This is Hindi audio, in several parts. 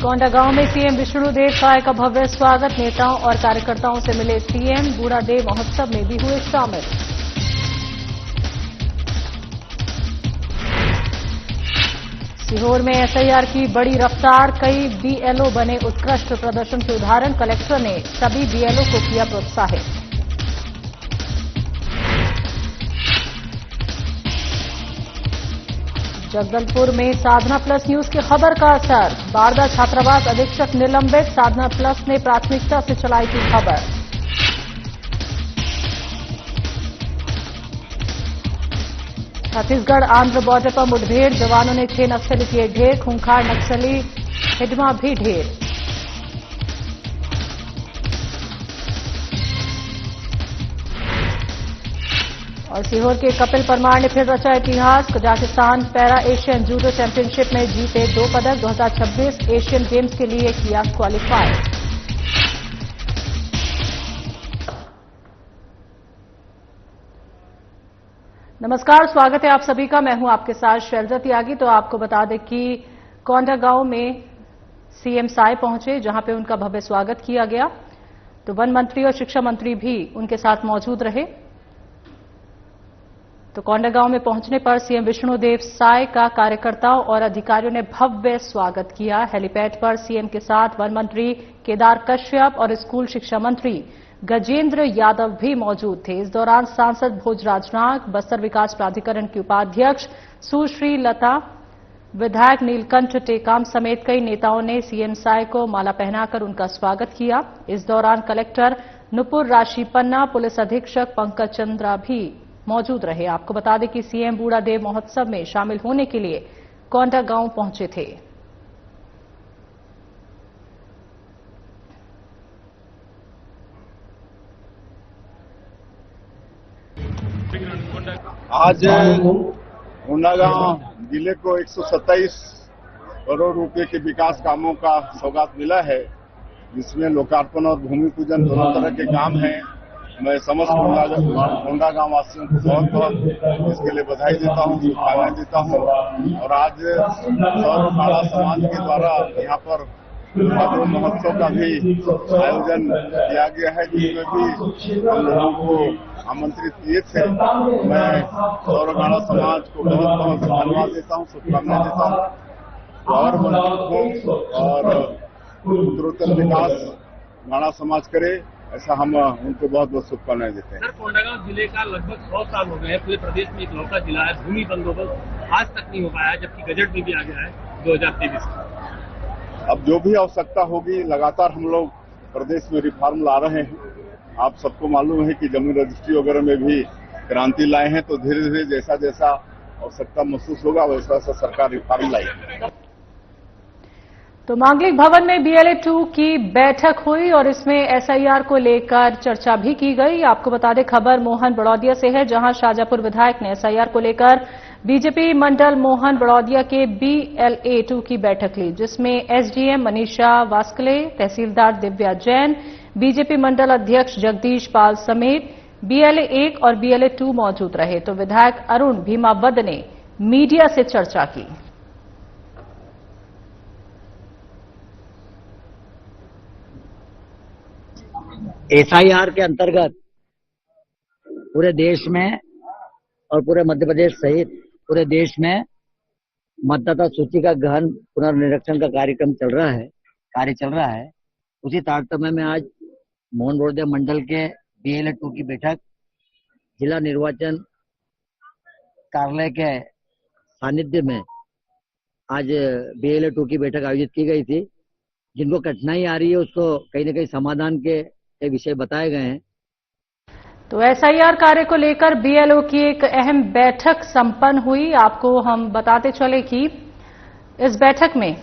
कोंडागांव में सीएम विष्णुदेव साय का भव्य स्वागत। नेताओं और कार्यकर्ताओं से मिले सीएम। बूढ़ादेव महोत्सव में भी हुए शामिल। सीहोर में एसआईआर की बड़ी रफ्तार। कई बीएलओ बने उत्कृष्ट प्रदर्शन के उदाहरण। कलेक्टर ने सभी बीएलओ को किया प्रोत्साहित। जगदलपुर में साधना प्लस न्यूज की खबर का असर। बारदा छात्रावास अधीक्षक निलंबित। साधना प्लस ने प्राथमिकता से चलाई थी खबर। छत्तीसगढ़ आंध्र बॉर्डर पर मुठभेड़। जवानों ने 6 नक्सली किए ढेर। खूंखार नक्सली हिडमा भी ढेर। और सीहोर के कपिल परमार ने फिर रचा इतिहास। Kazakhstan para Asian judo championship में जीते 2 पदक। 2026 एशियन गेम्स के लिए किया क्वालिफाई। नमस्कार, स्वागत है आप सभी का। मैं हूं आपके साथ शैलजा त्यागी। तो आपको बता दें कि कोंडागांव में सीएम साय पहुंचे, जहां पे उनका भव्य स्वागत किया गया। तो वन मंत्री और शिक्षा मंत्री भी उनके साथ मौजूद रहे। तो कोंडागांव में पहुंचने पर सीएम विष्णुदेव साय का कार्यकर्ताओं और अधिकारियों ने भव्य स्वागत किया। हेलीपैड पर सीएम के साथ वन मंत्री केदार कश्यप और स्कूल शिक्षा मंत्री गजेंद्र यादव भी मौजूद थे। इस दौरान सांसद भोजराज नाग, बस्तर विकास प्राधिकरण की उपाध्यक्ष सुश्री लता, विधायक नीलकंठ टेकाम समेत कई नेताओं ने सीएम साय को माला पहनाकर उनका स्वागत किया। इस दौरान कलेक्टर नुपुर राशीपन्ना, पुलिस अधीक्षक पंकज चंद्रा भी मौजूद रहे। आपको बता दें कि सीएम बूढ़ादेव महोत्सव में शामिल होने के लिए कोंडागांव पहुंचे थे। आज कोंडागांव जिले को 127 करोड़ रुपए के विकास कामों का सौगात मिला है, जिसमें लोकार्पण और भूमि पूजन दोनों तरह के काम हैं। मैं समस्त कोंडागांव वासियों को बहुत बहुत इसके लिए बधाई देता हूँ, शुभकामनाएं देता हूँ। और आज सौर अखाड़ा समाज के द्वारा यहाँ पर बूढ़ादेव महोत्सव का भी आयोजन किया गया है, जिसमें भी हम लोगों को आमंत्रित किए थे। मैं सौर अखाड़ा समाज को बहुत बहुत धन्यवाद देता हूँ, शुभकामनाएं देता हूँ। और मजबूत हो और उत्तरोत्तर विकास गाड़ा समाज करे, ऐसा हम उनको बहुत बहुत शुभकामनाएं देते हैं। सर, कोंडागांव जिले का लगभग 100 साल हो गए हैं। पूरे प्रदेश में इकलौता जिला है, भूमि बंदोबस्त आज तक नहीं हो पाया, जबकि गजट में भी आ गया है 2023 का। अब जो भी आवश्यकता होगी, लगातार हम लोग प्रदेश में रिफॉर्म ला रहे हैं। आप सबको मालूम है कि जमीन रजिस्ट्री वगैरह में भी क्रांति लाए हैं। तो धीरे धीरे जैसा जैसा आवश्यकता महसूस होगा, वैसा वैसा सरकार रिफॉर्म लाएगी। तो मांगलिक भवन में बीएलए 2 की बैठक हुई और इसमें एसआईआर को लेकर चर्चा भी की गई। आपको बता दें, खबर मोहन बड़ौदिया से है, जहां शाजापुर विधायक ने एसआईआर को लेकर बीजेपी मंडल मोहन बड़ौदिया के बीएलए 2 की बैठक ली, जिसमें एसडीएम मनीषा वास्कले, तहसीलदार दिव्या जैन, बीजेपी मंडल अध्यक्ष जगदीश पाल समेत बीएलए 1 और बीएलए 2 मौजूद रहे। तो विधायक अरुण भीमावद ने मीडिया से चर्चा की। एसआईआर के अंतर्गत पूरे देश में और पूरे मध्य प्रदेश सहित पूरे देश में मतदाता सूची का गहन पुनर्निरीक्षण का कार्य चल रहा है। उसी तारतम्य में आज मोहन बड़ौदिया मंडल के बीएलए 2 की बैठक जिला निर्वाचन कार्यालय के सानिध्य में आज बीएलए 2 की बैठक आयोजित की गई थी। जिनको कठिनाई आ रही है, उसको कहीं न कहीं समाधान के विषय बताए गए हैं। तो एसआईआर कार्य को लेकर बीएलओ की एक अहम बैठक संपन्न हुई। आपको हम बताते चले कि इस बैठक में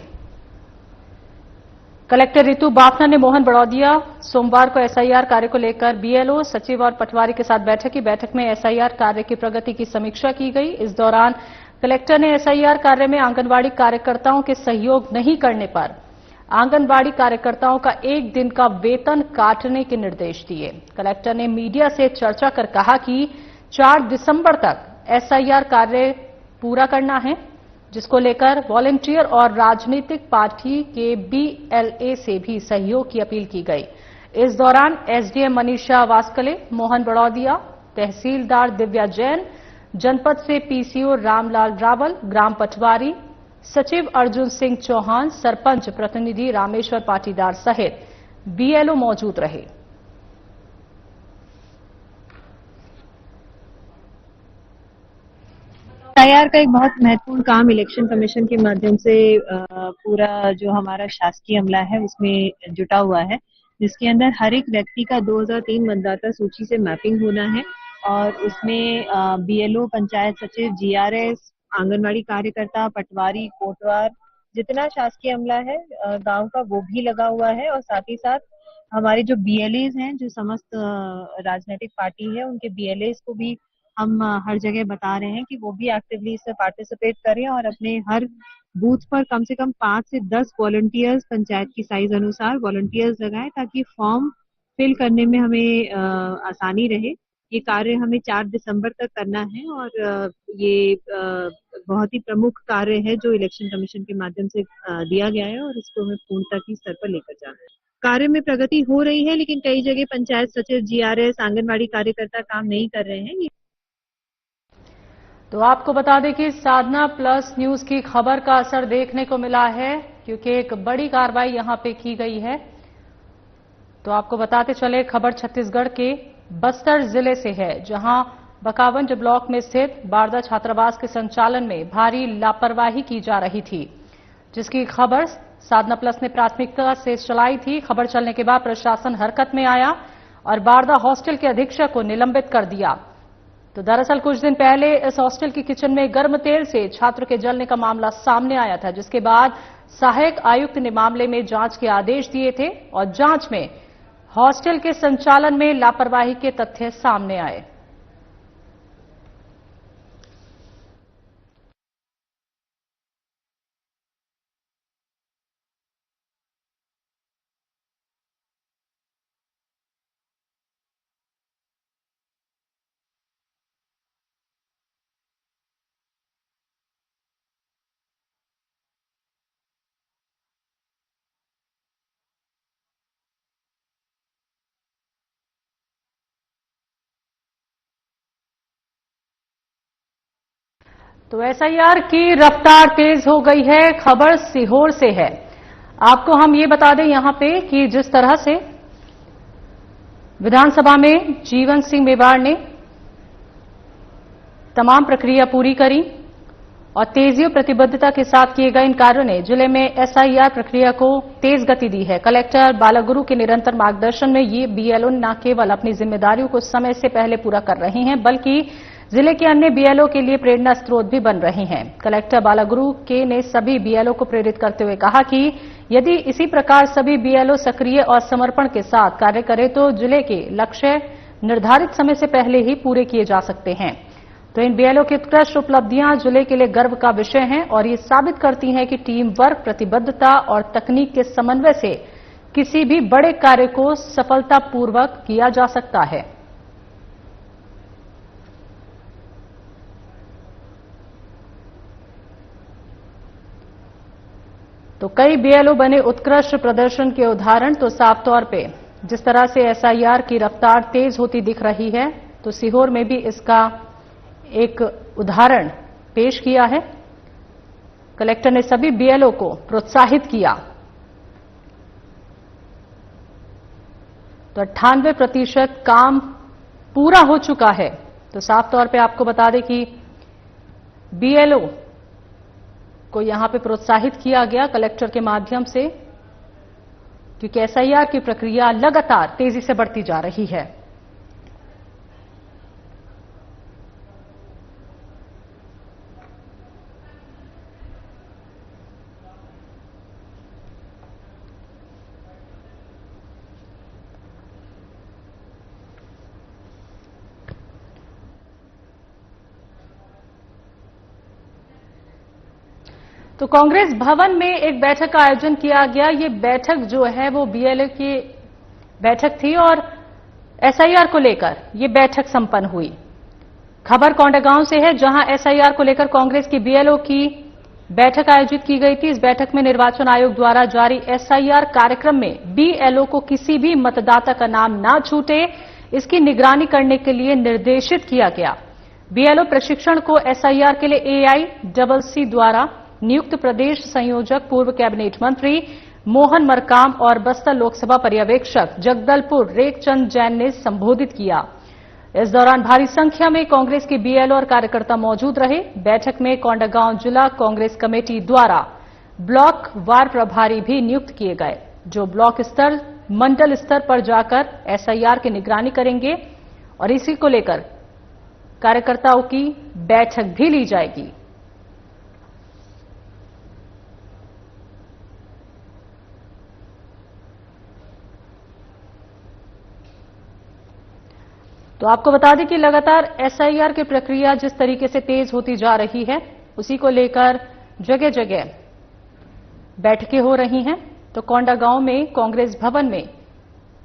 कलेक्टर रितु बाफना ने मोहन बड़ौदिया सोमवार को एसआईआर कार्य को लेकर बीएलओ, सचिव और पटवारी के साथ बैठक की। बैठक में एसआईआर कार्य की प्रगति की समीक्षा की गई। इस दौरान कलेक्टर ने एसआईआर कार्य में आंगनबाड़ी कार्यकर्ताओं के सहयोग नहीं करने पर आंगनबाड़ी कार्यकर्ताओं का 1 दिन का वेतन काटने के निर्देश दिए। कलेक्टर ने मीडिया से चर्चा कर कहा कि 4 दिसंबर तक एसआईआर कार्य पूरा करना है। जिसको लेकर वॉलंटियर और राजनीतिक पार्टी के बीएलए से भी सहयोग की अपील की गई। इस दौरान एसडीएम मनीषा वास्कले, मोहन बड़ौदिया, तहसीलदार दिव्या जैन, जनपद से पीसीओ रामलाल रावल, ग्राम पटवारी सचिव अर्जुन सिंह चौहान, सरपंच प्रतिनिधि रामेश्वर पाटीदार सहित बीएलओ मौजूद रहे। एसआईआर का एक बहुत महत्वपूर्ण काम इलेक्शन कमीशन के माध्यम से पूरा जो हमारा शासकीय अमला है उसमें जुटा हुआ है, जिसके अंदर हर एक व्यक्ति का 2003 मतदाता सूची से मैपिंग होना है और उसमें बीएलओ, पंचायत सचिव, जीआरएस, आंगनवाड़ी कार्यकर्ता, पटवारी, कोटवार, जितना शासकीय अमला है गांव का वो भी लगा हुआ है और साथ ही साथ हमारे जो बीएलएज हैं, जो समस्त राजनीतिक पार्टी है उनके बीएलएज को भी हम हर जगह बता रहे हैं कि वो भी एक्टिवली इसमें पार्टिसिपेट करें और अपने हर बूथ पर कम से कम 5 से 10 वॉलंटियर्स पंचायत की साइज अनुसार वॉलंटियर्स लगाएं ताकि फॉर्म फिल करने में हमें आसानी रहे। ये कार्य हमें 4 दिसंबर तक करना है और ये बहुत ही प्रमुख कार्य है जो इलेक्शन कमीशन के माध्यम से दिया गया है और इसको हमें पूर्णता की स्तर पर लेकर जाना है। कार्य में प्रगति हो रही है, लेकिन कई जगह पंचायत सचिव, जीआरएस, आंगनवाड़ी कार्यकर्ता काम नहीं कर रहे हैं। तो आपको बता दें कि साधना प्लस न्यूज की खबर का असर देखने को मिला है, क्योंकि एक बड़ी कार्रवाई यहां पे की गई है। तो आपको बताते चले, खबर छत्तीसगढ़ के बस्तर जिले से है, जहां बकावंज ब्लॉक में स्थित बारदा छात्रावास के संचालन में भारी लापरवाही की जा रही थी, जिसकी खबर साधना प्लस ने प्राथमिकता से चलाई थी। खबर चलने के बाद प्रशासन हरकत में आया और बारदा हॉस्टल के अधीक्षक को निलंबित कर दिया। तो दरअसल कुछ दिन पहले इस हॉस्टल की किचन में गर्म तेल से छात्र के जलने का मामला सामने आया था, जिसके बाद सहायक आयुक्त ने मामले में जांच के आदेश दिए थे और जांच में हॉस्टल के संचालन में लापरवाही के तथ्य सामने आए। तो एसआईआर की रफ्तार तेज हो गई है। खबर सीहोर से है। आपको हम ये बता दें यहां पे कि जिस तरह से विधानसभा में जीवन सिंह मेवाड़ ने तमाम प्रक्रिया पूरी करी और तेजी और प्रतिबद्धता के साथ किए गए इन कार्यों ने जिले में एसआईआर प्रक्रिया को तेज गति दी है। कलेक्टर बालागुरु के निरंतर मार्गदर्शन में ये बीएलओ न केवल अपनी जिम्मेदारियों को समय से पहले पूरा कर रहे हैं, बल्कि जिले के अन्य बीएलओ के लिए प्रेरणा स्रोत भी बन रहे हैं। कलेक्टर बालागुरु के ने सभी बीएलओ को प्रेरित करते हुए कहा कि यदि इसी प्रकार सभी बीएलओ सक्रिय और समर्पण के साथ कार्य करें तो जिले के लक्ष्य निर्धारित समय से पहले ही पूरे किए जा सकते हैं। तो इन बीएलओ की उत्कृष्ट उपलब्धियां जिले के लिए गर्व का विषय हैं और ये साबित करती हैं कि टीम वर्क, प्रतिबद्धता और तकनीक के समन्वय से किसी भी बड़े कार्य को सफलतापूर्वक किया जा सकता है। तो कई बीएलओ बने उत्कृष्ट प्रदर्शन के उदाहरण। तो साफ तौर पे जिस तरह से एसआईआर की रफ्तार तेज होती दिख रही है, तो सीहोर में भी इसका एक उदाहरण पेश किया है। कलेक्टर ने सभी बीएलओ को प्रोत्साहित किया। तो 98% काम पूरा हो चुका है। तो साफ तौर पे आपको बता दें कि बीएलओ को यहां पे प्रोत्साहित किया गया कलेक्टर के माध्यम से, क्योंकि एसआईआर की प्रक्रिया लगातार तेजी से बढ़ती जा रही है। तो कांग्रेस भवन में एक बैठक का आयोजन किया गया। ये बैठक जो है वो बीएलओ की बैठक थी और एसआईआर को लेकर ये बैठक संपन्न हुई। खबर कोंडागांव से है, जहां एसआईआर को लेकर कांग्रेस की बीएलओ की बैठक आयोजित की गई थी। इस बैठक में निर्वाचन आयोग द्वारा जारी एसआईआर कार्यक्रम में बीएलओ को किसी भी मतदाता का नाम ना छूटे, इसकी निगरानी करने के लिए निर्देशित किया गया। बीएलओ प्रशिक्षण को एसआईआर के लिए एआईसीसी द्वारा नियुक्त प्रदेश संयोजक पूर्व कैबिनेट मंत्री मोहन मरकाम और बस्तर लोकसभा पर्यवेक्षक जगदलपुर रेखचंद जैन ने संबोधित किया। इस दौरान भारी संख्या में कांग्रेस के बीएलओ और कार्यकर्ता मौजूद रहे। बैठक में कोंडागांव जिला कांग्रेस कमेटी द्वारा ब्लॉक वार प्रभारी भी नियुक्त किए गए, जो ब्लॉक स्तर मंडल स्तर पर जाकर एसआईआर की निगरानी करेंगे और इसी को लेकर कार्यकर्ताओं की बैठक भी ली जाएगी। तो आपको बता दें कि लगातार एसआईआर की प्रक्रिया जिस तरीके से तेज होती जा रही है, उसी को लेकर जगह जगह बैठकें हो रही हैं। तो कोंडागांव में कांग्रेस भवन में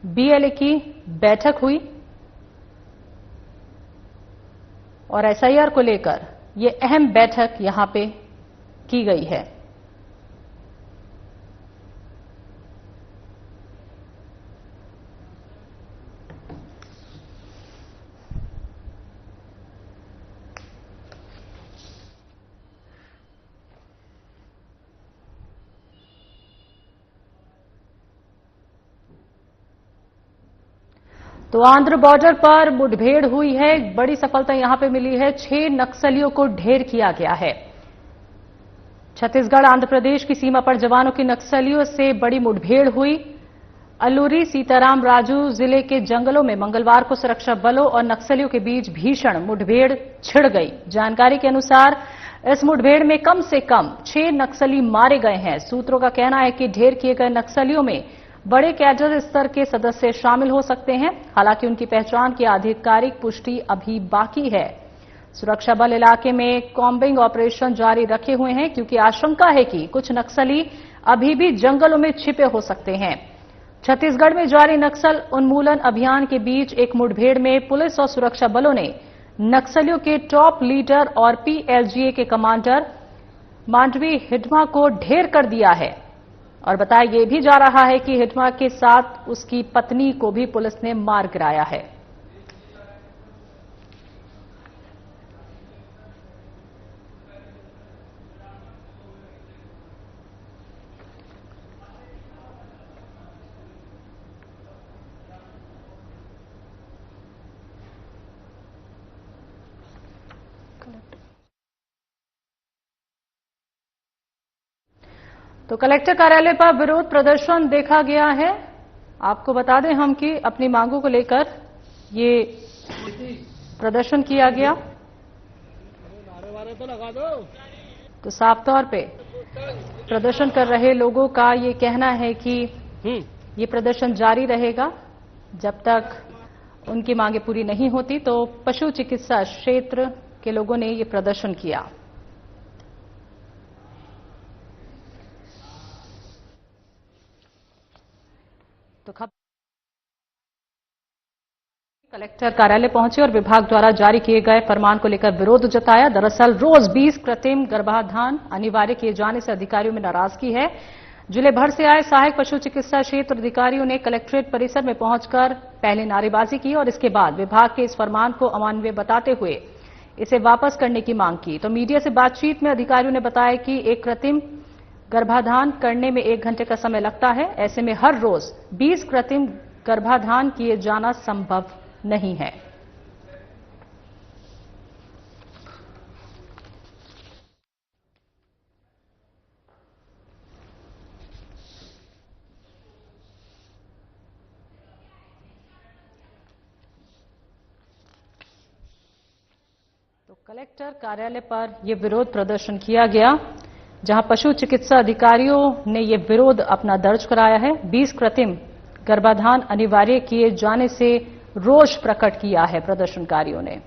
बीएलए की बैठक हुई और एसआईआर को लेकर ये अहम बैठक यहां पे की गई है। तो आंध्र बॉर्डर पर मुठभेड़ हुई है। एक बड़ी सफलता यहां पे मिली है। 6 नक्सलियों को ढेर किया गया है। छत्तीसगढ़ आंध्र प्रदेश की सीमा पर जवानों की नक्सलियों से बड़ी मुठभेड़ हुई। अलूरी सीताराम राजू जिले के जंगलों में मंगलवार को सुरक्षा बलों और नक्सलियों के बीच भीषण मुठभेड़ छिड़ गई। जानकारी के अनुसार इस मुठभेड़ में कम से कम 6 नक्सली मारे गए हैं। सूत्रों का कहना है कि ढेर किए गए नक्सलियों में बड़े कैडर स्तर के सदस्य शामिल हो सकते हैं। हालांकि उनकी पहचान की आधिकारिक पुष्टि अभी बाकी है। सुरक्षा बल इलाके में कॉम्बिंग ऑपरेशन जारी रखे हुए हैं, क्योंकि आशंका है कि कुछ नक्सली अभी भी जंगलों में छिपे हो सकते हैं। छत्तीसगढ़ में जारी नक्सल उन्मूलन अभियान के बीच एक मुठभेड़ में पुलिस और सुरक्षा बलों ने नक्सलियों के टॉप लीडर और पीएलजीए के कमांडर मांडवी हिडमा को ढेर कर दिया है। और बताया यह भी जा रहा है कि हिडमा के साथ उसकी पत्नी को भी पुलिस ने मार गिराया है। तो कलेक्टर कार्यालय पर विरोध प्रदर्शन देखा गया है। आपको बता दें हम कि अपनी मांगों को लेकर ये प्रदर्शन किया गया। तो साफ तौर पे प्रदर्शन कर रहे लोगों का ये कहना है कि ये प्रदर्शन जारी रहेगा जब तक उनकी मांगे पूरी नहीं होती। तो पशु चिकित्सा क्षेत्र के लोगों ने ये प्रदर्शन किया। तो कलेक्टर कार्यालय पहुंचे और विभाग द्वारा जारी किए गए फरमान को लेकर विरोध जताया। दरअसल रोज 20 कृत्रिम गर्भाधान अनिवार्य किए जाने से अधिकारियों में नाराजगी है। जिले भर से आए सहायक पशु चिकित्सा क्षेत्र अधिकारियों ने कलेक्ट्रेट परिसर में पहुंचकर पहले नारेबाजी की और इसके बाद विभाग के इस फरमान को अमानवीय बताते हुए इसे वापस करने की मांग की। तो मीडिया से बातचीत में अधिकारियों ने बताया कि एक कृत्रिम गर्भाधान करने में 1 घंटे का समय लगता है। ऐसे में हर रोज 20 कृत्रिम गर्भाधान किए जाना संभव नहीं है। तो कलेक्टर कार्यालय पर यह विरोध प्रदर्शन किया गया, जहां पशु चिकित्सा अधिकारियों ने यह विरोध अपना दर्ज कराया है। 20 कृत्रिम गर्भाधान अनिवार्य किए जाने से रोष प्रकट किया है प्रदर्शनकारियों ने।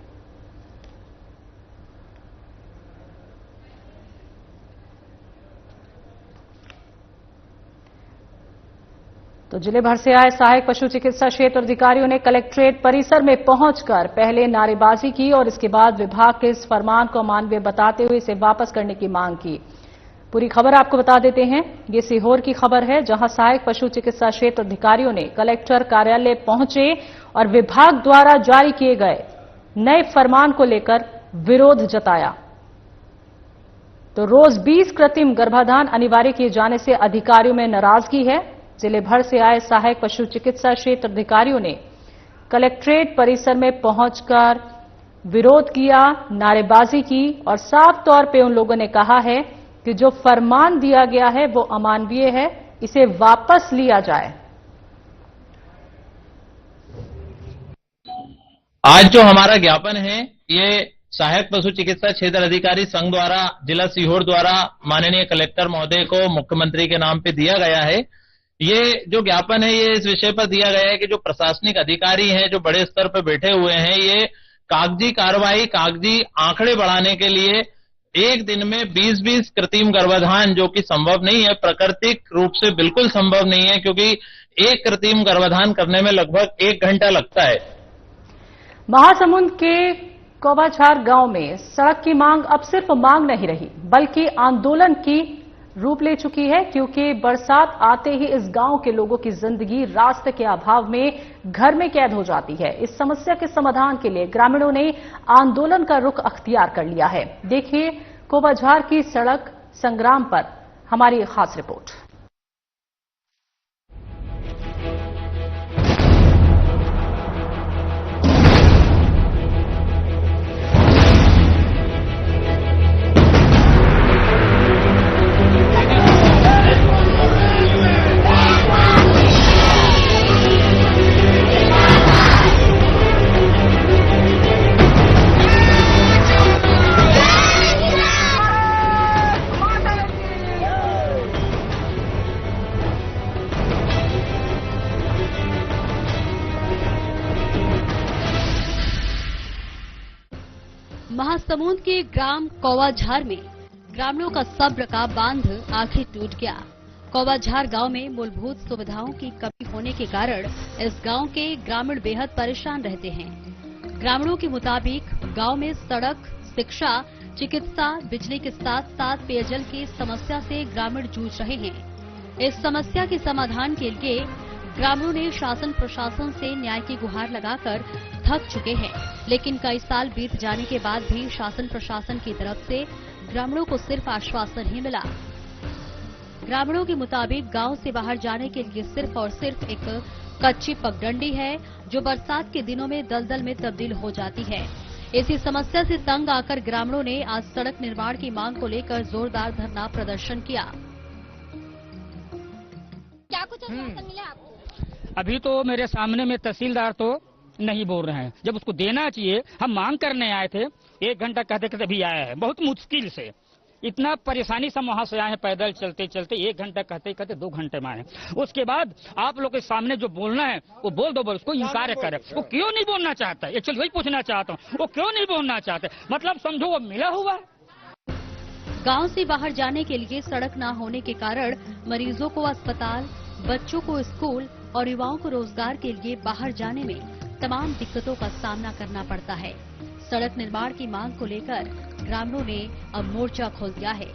तो जिले भर से आए सहायक पशु चिकित्सा क्षेत्र अधिकारियों ने कलेक्ट्रेट परिसर में पहुंचकर पहले नारेबाजी की और इसके बाद विभाग के इस फरमान को अमानवीय बताते हुए इसे वापस करने की मांग की। पूरी खबर आपको बता देते हैं। ये सीहोर की खबर है, जहां सहायक पशु चिकित्सा क्षेत्र अधिकारियों ने कलेक्टर कार्यालय पहुंचे और विभाग द्वारा जारी किए गए नए फरमान को लेकर विरोध जताया। तो रोज 20 कृत्रिम गर्भाधान अनिवार्य किए जाने से अधिकारियों में नाराजगी है। जिले भर से आए सहायक पशु चिकित्सा क्षेत्र अधिकारियों ने कलेक्ट्रेट परिसर में पहुंचकर विरोध किया, नारेबाजी की और साफ तौर पे उन लोगों ने कहा है कि जो फरमान दिया गया है वो अमानवीय है, इसे वापस लिया जाए। आज जो हमारा ज्ञापन है ये सहायक पशु चिकित्सा क्षेत्र अधिकारी संघ द्वारा जिला सीहोर द्वारा माननीय कलेक्टर महोदय को मुख्यमंत्री के नाम पे दिया गया है। ये जो ज्ञापन है ये इस विषय पर दिया गया है कि जो प्रशासनिक अधिकारी हैं, जो बड़े स्तर पर बैठे हुए हैं, ये कागजी कार्रवाई, कागजी आंकड़े बढ़ाने के लिए एक दिन में 20-20 कृत्रिम गर्भाधान, जो कि संभव नहीं है, प्राकृतिक रूप से बिल्कुल संभव नहीं है, क्योंकि एक कृत्रिम गर्भाधान करने में लगभग 1 घंटा लगता है। महासमुंद के कौवाझार गांव में सड़क की मांग अब सिर्फ मांग नहीं रही बल्कि आंदोलन की रूप ले चुकी है, क्योंकि बरसात आते ही इस गांव के लोगों की जिंदगी रास्ते के अभाव में घर में कैद हो जाती है। इस समस्या के समाधान के लिए ग्रामीणों ने आंदोलन का रुख अख्तियार कर लिया है। देखिए कौवाझार की सड़क संग्राम पर हमारी खास रिपोर्ट। महासमुंद के ग्राम कौवाझार में ग्रामीणों का सब्र का बांध आखिर टूट गया। कौवाझार गांव में मूलभूत सुविधाओं की कमी होने के कारण इस गांव के ग्रामीण बेहद परेशान रहते हैं। ग्रामीणों के मुताबिक गांव में सड़क, शिक्षा, चिकित्सा, बिजली के साथ साथ पेयजल की समस्या से ग्रामीण जूझ रहे हैं। इस समस्या के समाधान के लिए ग्रामीणों ने शासन प्रशासन से न्याय की गुहार लगाकर थक चुके हैं, लेकिन कई साल बीत जाने के बाद भी शासन प्रशासन की तरफ से ग्रामीणों को सिर्फ आश्वासन ही मिला। ग्रामीणों के मुताबिक गांव से बाहर जाने के लिए सिर्फ और सिर्फ एक कच्ची पगडंडी है, जो बरसात के दिनों में दलदल में तब्दील हो जाती है। इसी समस्या से तंग आकर ग्रामीणों ने आज सड़क निर्माण की मांग को लेकर जोरदार धरना प्रदर्शन किया। क्या कुछ आश्वासन मिला आपको? अभी तो मेरे सामने में तहसीलदार तो नहीं बोल रहे हैं, जब उसको देना चाहिए। हम मांग करने आए थे, 1 घंटा कहते कहते अभी आया है, बहुत मुश्किल से, इतना परेशानी से हम वहां से आए हैं पैदल चलते चलते, 1 घंटा कहते कहते 2 घंटे में आए। उसके बाद आप लोग के सामने जो बोलना है वो बोल दो, उसको इनकार करे। वो क्यों नहीं बोलना चाहता है, एक्चुअली वही पूछना चाहता हूँ, वो क्यों नहीं बोलना चाहते, मतलब समझो वो मिला हुआ है। गांव से बाहर जाने के लिए सड़क न होने के कारण मरीजों को अस्पताल, बच्चों को स्कूल और युवाओं को रोजगार के लिए बाहर जाने में तमाम दिक्कतों का सामना करना पड़ता है। सड़क निर्माण की मांग को लेकर ग्रामीणों ने अब मोर्चा खोल दिया है।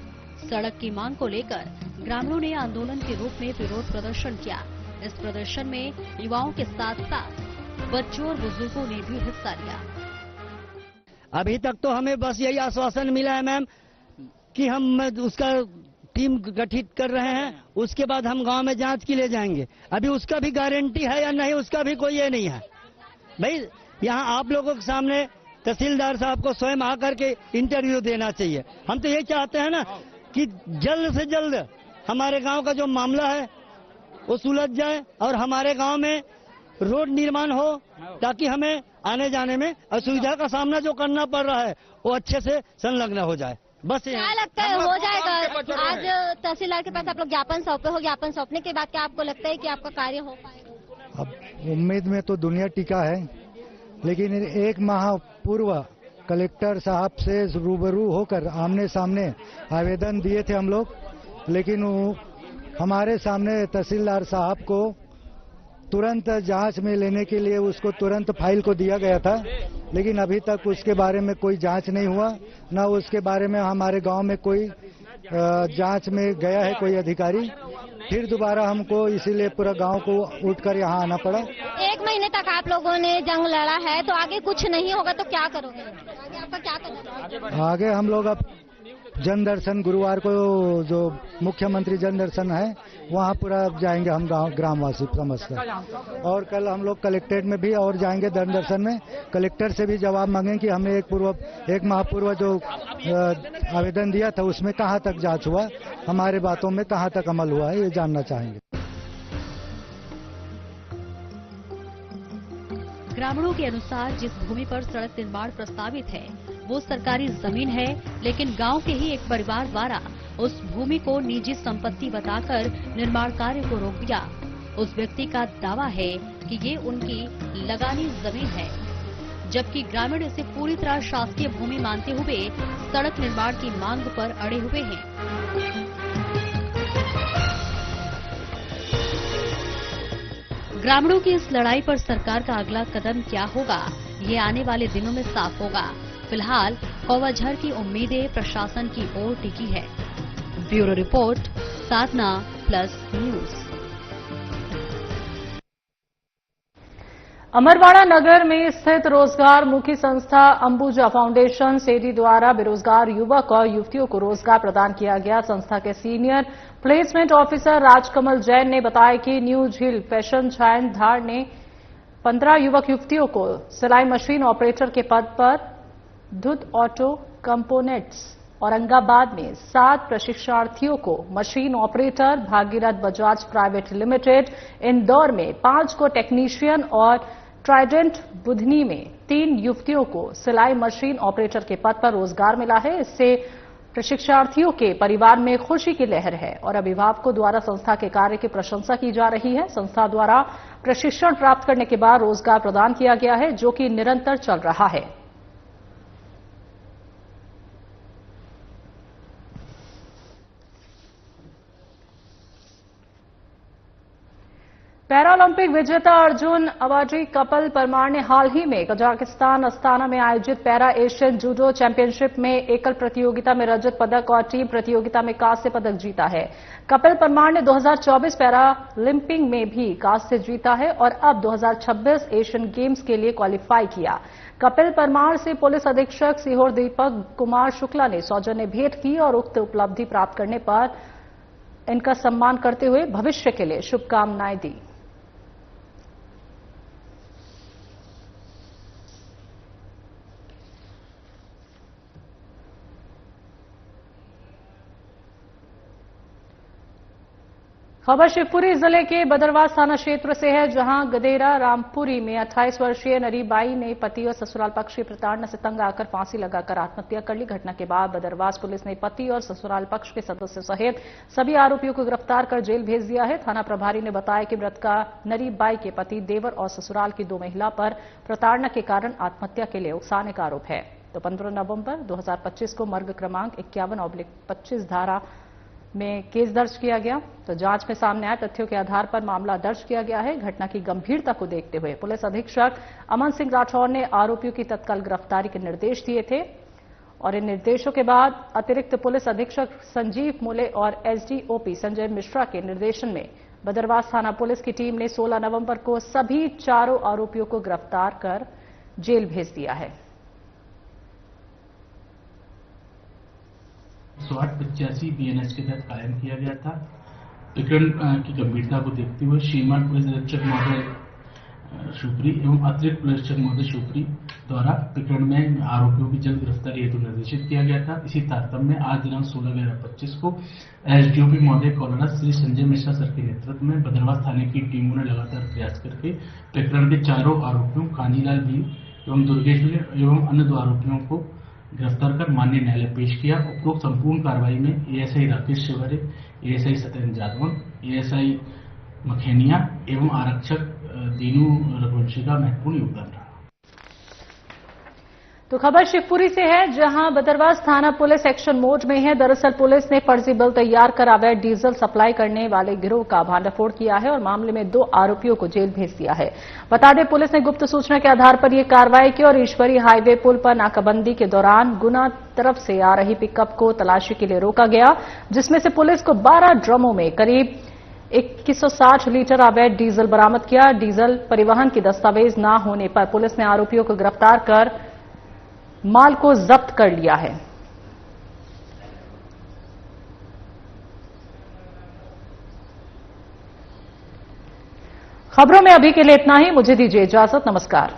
सड़क की मांग को लेकर ग्रामीणों ने आंदोलन के रूप में विरोध प्रदर्शन किया। इस प्रदर्शन में युवाओं के साथ साथ बच्चों और बुजुर्गों ने भी हिस्सा लिया। अभी तक तो हमें बस यही आश्वासन मिला है मैम कि हम उसका टीम गठित कर रहे हैं, उसके बाद हम गांव में जांच के लिए जाएंगे। अभी उसका भी गारंटी है या नहीं, उसका भी कोई ये नहीं है। भाई यहाँ आप लोगों के सामने तहसीलदार साहब को स्वयं आकर के इंटरव्यू देना चाहिए। हम तो ये चाहते हैं ना कि जल्द से जल्द हमारे गांव का जो मामला है वो सुलझ जाए और हमारे गांव में रोड निर्माण हो, ताकि हमें आने जाने में असुविधा का सामना जो करना पड़ रहा है वो अच्छे से संलग्न हो जाए। बस क्या लगता है हो जाएगा? आज तहसीलदार के पास आप लोग ज्ञापन सौंपे हो, ज्ञापन सौंपने के बाद क्या आपको लगता है कि आपका कार्य हो पाएगा? अब उम्मीद में तो दुनिया टिका है, लेकिन 1 माह पूर्व कलेक्टर साहब से रूबरू होकर आमने सामने आवेदन दिए थे हम लोग, लेकिन हमारे सामने तहसीलदार साहब को तुरंत जांच में लेने के लिए उसको तुरंत फाइल को दिया गया था, लेकिन अभी तक उसके बारे में कोई जांच नहीं हुआ, न उसके बारे में हमारे गांव में कोई जांच में गया है कोई अधिकारी, फिर दोबारा हमको इसीलिए पूरा गांव को उठकर यहाँ आना पड़ा। 1 महीने तक आप लोगों ने जंग लड़ा है, तो आगे कुछ नहीं होगा तो क्या करोगे? आगे आपका क्या करना है? आगे हम लोग अब जन दर्शन, गुरुवार को जो मुख्यमंत्री जन दर्शन है वहाँ पूरा जाएंगे हम गांव ग्रामवासी समझकर, और कल हम लोग कलेक्ट्रेट में भी और जाएंगे जन दर्शन में। कलेक्टर से भी जवाब मांगेंगे कि हमने एक माह पूर्व जो आवेदन दिया था उसमें कहाँ तक जांच हुआ, हमारे बातों में कहाँ तक अमल हुआ है, ये जानना चाहेंगे। ग्रामीणों के अनुसार जिस भूमि पर सड़क निर्माण प्रस्तावित है वो सरकारी जमीन है, लेकिन गांव के ही एक परिवार द्वारा उस भूमि को निजी संपत्ति बताकर निर्माण कार्य को रोक दिया। उस व्यक्ति का दावा है कि ये उनकी लगानी जमीन है, जबकि ग्रामीण इसे पूरी तरह शासकीय भूमि मानते हुए सड़क निर्माण की मांग पर अड़े हुए हैं। ग्रामीणों की इस लड़ाई पर सरकार का अगला कदम क्या होगा, ये आने वाले दिनों में साफ होगा। फिलहाल कौवाझार की उम्मीदें प्रशासन की ओर टिकी है। ब्यूरो रिपोर्ट, साधना प्लस न्यूज। अमरवाड़ा नगर में स्थित रोजगार मुखी संस्था अंबुजा फाउंडेशन सेडी द्वारा बेरोजगार युवक और युवतियों को रोजगार प्रदान किया गया। संस्था के senior placement officer Rajkamal Jain ने बताया कि न्यू झील फैशन छायन धार ने 15 युवक युवतियों को सिलाई मशीन ऑपरेटर के पद पर, धुत ऑटो कंपोनेंट्स औरंगाबाद में 7 प्रशिक्षणार्थियों को machine operator, Bhagirath Bajaj private limited Indore में 5 को टेक्नीशियन और ट्राइडेंट बुधनी में 3 युवतियों को सिलाई मशीन ऑपरेटर के पद पर रोजगार मिला है। इससे प्रशिक्षणार्थियों के परिवार में खुशी की लहर है और अभिभावकों द्वारा संस्था के कार्य की प्रशंसा की जा रही है। संस्था द्वारा प्रशिक्षण प्राप्त करने के बाद रोजगार प्रदान किया गया है, जो कि निरंतर चल रहा है। पैरालंपिक विजेता अर्जुन अवाजी कपिल परमार ने हाल ही में कजाकिस्तान अस्ताना में आयोजित पैरा एशियन जूडो चैंपियनशिप में एकल प्रतियोगिता में रजत पदक और टीम प्रतियोगिता में कांस्य पदक जीता है। कपिल परमार ने 2024 पैरालंपिक में भी कांस्य जीता है और अब 2026 एशियन गेम्स के लिए क्वालिफाई किया। कपिल परमार से पुलिस अधीक्षक सीहोर दीपक कुमार शुक्ला ने सौजन्य भेंट की और उक्त उपलब्धि प्राप्त करने पर इनका सम्मान करते हुए भविष्य के लिए शुभकामनाएं दी। खबर शिवपुरी जिले के बदरवास थाना क्षेत्र से है, जहां गदेरा रामपुरी में 28 वर्षीय नरीबाई ने पति और ससुराल पक्ष की प्रताड़ना से तंग आकर फांसी लगाकर आत्महत्या कर ली। घटना के बाद बदरवास पुलिस ने पति और ससुराल पक्ष के सदस्य सहित सभी आरोपियों को गिरफ्तार कर जेल भेज दिया है। थाना प्रभारी ने बताया कि मृतका नरीबाई के पति, देवर और ससुराल की 2 महिला पर प्रताड़ना के कारण आत्महत्या के लिए उकसाने का आरोप है। तो 15 नवंबर 2025 को मर्ग क्रमांक 51/25 धारा में केस दर्ज किया गया। तो जांच में सामने आए तथ्यों के आधार पर मामला दर्ज किया गया है। घटना की गंभीरता को देखते हुए पुलिस अधीक्षक अमन सिंह राठौर ने आरोपियों की तत्काल गिरफ्तारी के निर्देश दिए थे और इन निर्देशों के बाद अतिरिक्त पुलिस अधीक्षक संजीव मुले और एसडीओपी संजय मिश्रा के निर्देशन में बदरवास थाना पुलिस की टीम ने 16 नवंबर को सभी 4 आरोपियों को गिरफ्तार कर जेल भेज दिया है। 185 बीएनएस के तहत कायम किया गया था। प्रकरण की गंभीरता को देखते हुए श्रीमान पुलिस अधीक्षक महोदय शुक्री एवं अतिरिक्त पुलिस अधीक्षक महोदय शुक्री द्वारा प्रकरण में आरोपियों की जल्द गिरफ्तारी हेतु निर्देशित किया गया था। इसी तारतम्य में आज दिनांक 16/11/25 को एसडीओपी महोदय कोलरा श्री संजय मिश्रा सर के नेतृत्व में बदरवास थाने की टीमों ने लगातार प्रयास करके प्रकरण के 4 आरोपियों कानीलाल भी एवं दुर्गेश एवं अन्य 2 आरोपियों को गिरफ्तार कर माननीय न्यायालय पेश किया। उपरोक्त संपूर्ण कार्रवाई में ASI Rakesh Shivare, ASI Satyendra Jadavan, ASI Makheniya एवं आरक्षक दीनू रघुवंशी का महत्वपूर्ण योगदान रहा। तो खबर शिवपुरी से है, जहां बदरवास थाना पुलिस एक्शन मोड में है। दरअसल पुलिस ने फर्जी बिल तैयार कर अवैध डीजल सप्लाई करने वाले गिरोह का भांडाफोड़ किया है और मामले में 2 आरोपियों को जेल भेज दिया है। बता दें, पुलिस ने गुप्त सूचना के आधार पर यह कार्रवाई की और ईश्वरी हाईवे पुल पर नाकाबंदी के दौरान गुना तरफ से आ रही पिकअप को तलाशी के लिए रोका गया, जिसमें से पुलिस को 12 ड्रमों में करीब 2160 लीटर अवैध डीजल बरामद किया। डीजल परिवहन की दस्तावेज न होने पर पुलिस ने आरोपियों को गिरफ्तार कर माल को जब्त कर लिया है। खबरों में अभी के लिए इतना ही। मुझे दीजिए इजाजत। नमस्कार।